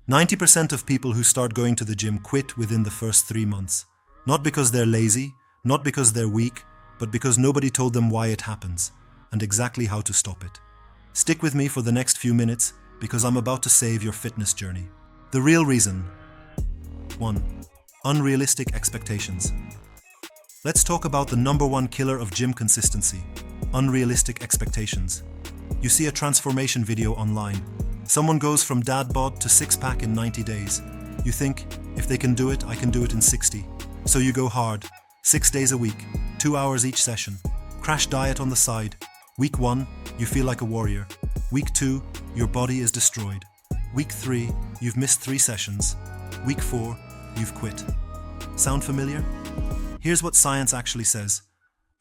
90% of people who start going to the gym quit within the first 3 months. Not because they're lazy, not because they're weak, but because nobody told them why it happens and exactly how to stop it. Stick with me for the next few minutes because I'm about to save your fitness journey. The real reason. 1. Unrealistic expectations. Let's talk about the number one killer of gym consistency: unrealistic expectations. You see a transformation video online. Someone goes from dad bod to six-pack in 90 days. You think, if they can do it, I can do it in 60. So you go hard, 6 days a week, 2 hours each session. Crash diet on the side. Week 1, you feel like a warrior. Week 2, your body is destroyed. Week 3, you've missed 3 sessions. Week 4, you've quit. Sound familiar? Here's what science actually says.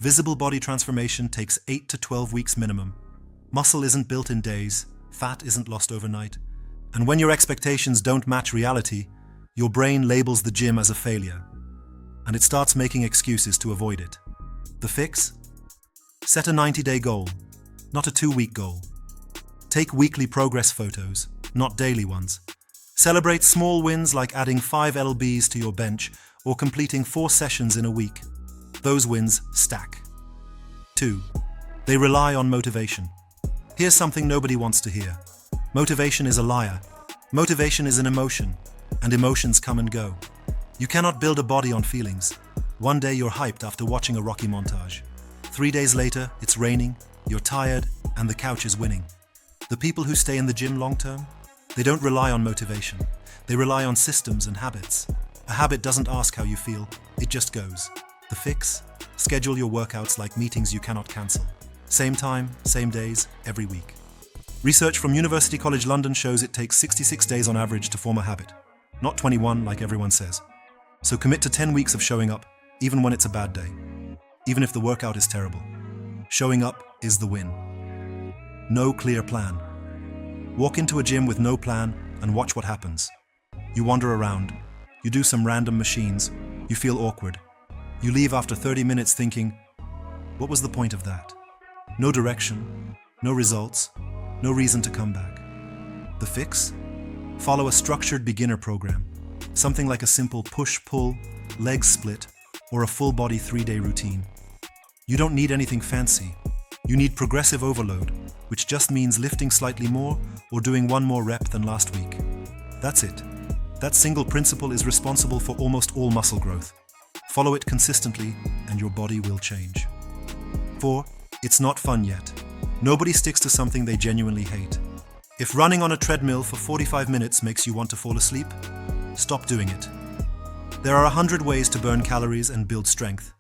Visible body transformation takes 8 to 12 weeks minimum. Muscle isn't built in days, fat isn't lost overnight. And when your expectations don't match reality, your brain labels the gym as a failure. And it starts making excuses to avoid it. The fix? Set a 90-day goal, not a 2-week goal. Take weekly progress photos, not daily ones. Celebrate small wins like adding 5 lbs to your bench or completing 4 sessions in a week. Those wins stack. 2. They rely on motivation. Here's something nobody wants to hear. Motivation is a liar. Motivation is an emotion, and emotions come and go. You cannot build a body on feelings. One day you're hyped after watching a Rocky montage. 3 days later, it's raining, you're tired, and the couch is winning. The people who stay in the gym long term, they don't rely on motivation. They rely on systems and habits. A habit doesn't ask how you feel, it just goes. The fix? Schedule your workouts like meetings you cannot cancel. Same time, same days, every week. Research from University College London shows it takes 66 days on average to form a habit, not 21 like everyone says. So commit to 10 weeks of showing up, even when it's a bad day. Even if the workout is terrible. Showing up is the win. No clear plan. Walk into a gym with no plan and watch what happens. You wander around. You do some random machines. You feel awkward. You leave after 30 minutes thinking, what was the point of that? No direction, no results, no reason to come back. The fix? Follow a structured beginner program. Something like a simple push-pull, leg split, or a full-body 3-day routine. You don't need anything fancy. You need progressive overload, which just means lifting slightly more or doing 1 more rep than last week. That's it. That single principle is responsible for almost all muscle growth. Follow it consistently and your body will change. 4. It's not fun yet. Nobody sticks to something they genuinely hate. If running on a treadmill for 45 minutes makes you want to fall asleep, stop doing it. There are 100 ways to burn calories and build strength.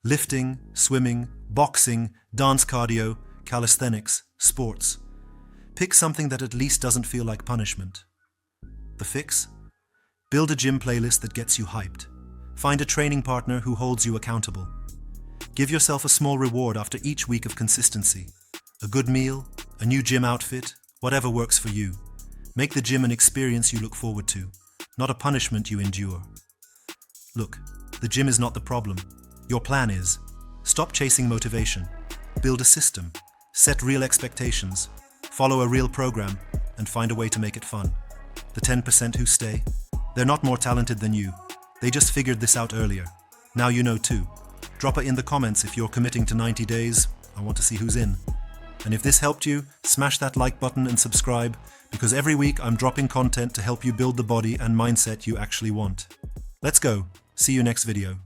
Lifting, swimming, boxing, dance cardio, calisthenics, sports. Pick something that at least doesn't feel like punishment. The fix? Build a gym playlist that gets you hyped. Find a training partner who holds you accountable. Give yourself a small reward after each week of consistency. A good meal, a new gym outfit, whatever works for you. Make the gym an experience you look forward to, not a punishment you endure. Look, the gym is not the problem. Your plan is. Stop chasing motivation. Build a system. Set real expectations. Follow a real program, and find a way to make it fun. The 10% who stay, they're not more talented than you. They just figured this out earlier. Now you know too. Drop it in the comments if you're committing to 90 days. I want to see who's in. And if this helped you, smash that like button and subscribe, because every week I'm dropping content to help you build the body and mindset you actually want. Let's go. See you next video.